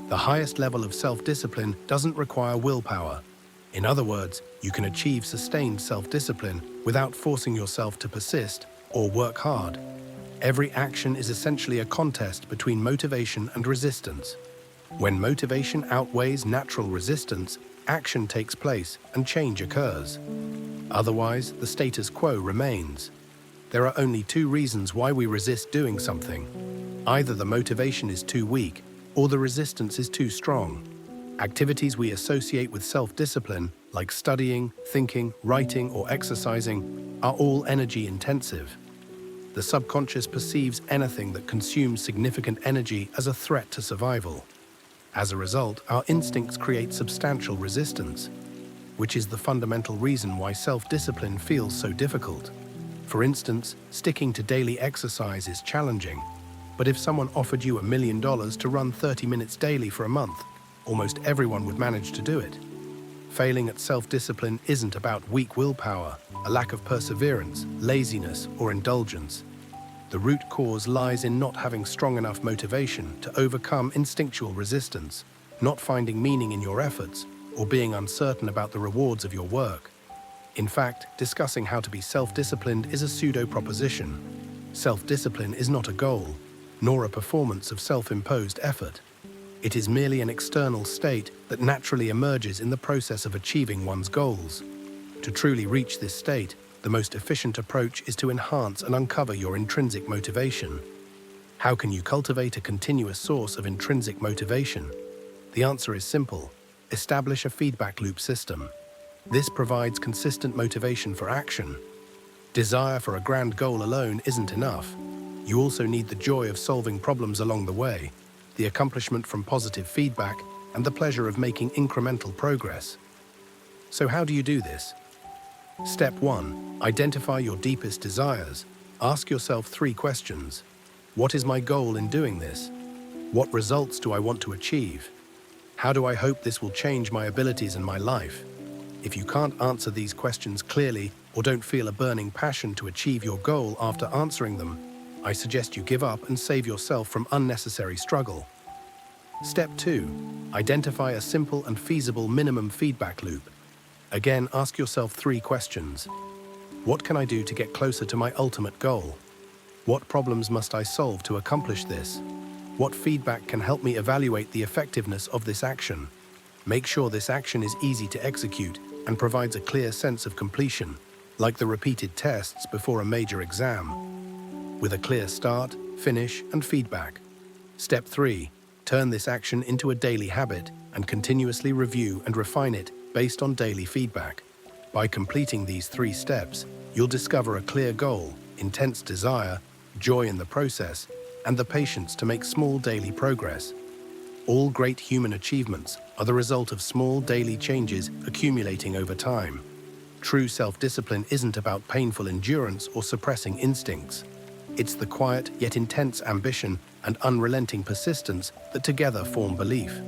The highest level of self-discipline doesn't require willpower. In other words, you can achieve sustained self-discipline without forcing yourself to persist or work hard. Every action is essentially a contest between motivation and resistance. When motivation outweighs natural resistance, action takes place and change occurs. Otherwise, the status quo remains. There are only two reasons why we resist doing something. Either the motivation is too weak, or the resistance is too strong. Activities we associate with self-discipline, like studying, thinking, writing, or exercising, are all energy-intensive. The subconscious perceives anything that consumes significant energy as a threat to survival. As a result, our instincts create substantial resistance, which is the fundamental reason why self-discipline feels so difficult. For instance, sticking to daily exercise is challenging, but if someone offered you $1 million to run 30 minutes daily for a month, almost everyone would manage to do it. Failing at self-discipline isn't about weak willpower, a lack of perseverance, laziness, or indulgence. The root cause lies in not having strong enough motivation to overcome instinctual resistance, not finding meaning in your efforts, or being uncertain about the rewards of your work. In fact, discussing how to be self-disciplined is a pseudo-proposition. Self-discipline is not a goal, nor a performance of self-imposed effort. It is merely an external state that naturally emerges in the process of achieving one's goals. To truly reach this state, the most efficient approach is to enhance and uncover your intrinsic motivation. How can you cultivate a continuous source of intrinsic motivation? The answer is simple: establish a feedback loop system. This provides consistent motivation for action. Desire for a grand goal alone isn't enough. You also need the joy of solving problems along the way, the accomplishment from positive feedback, and the pleasure of making incremental progress. So how do you do this? Step 1. Identify your deepest desires. Ask yourself 3 questions. What is my goal in doing this? What results do I want to achieve? How do I hope this will change my abilities and my life? If you can't answer these questions clearly or don't feel a burning passion to achieve your goal after answering them, I suggest you give up and save yourself from unnecessary struggle. Step 2. Identify a simple and feasible minimum feedback loop. Again, ask yourself 3 questions. What can I do to get closer to my ultimate goal? What problems must I solve to accomplish this? What feedback can help me evaluate the effectiveness of this action? Make sure this action is easy to execute and provides a clear sense of completion, like the repeated tests before a major exam, with a clear start, finish, and feedback. Step 3. Turn this action into a daily habit and continuously review and refine it based on daily feedback. By completing these 3 steps, you'll discover a clear goal, intense desire, joy in the process, and the patience to make small daily progress. All great human achievements are the result of small daily changes accumulating over time. True self-discipline isn't about painful endurance or suppressing instincts. It's the quiet yet intense ambition and unrelenting persistence that together form belief.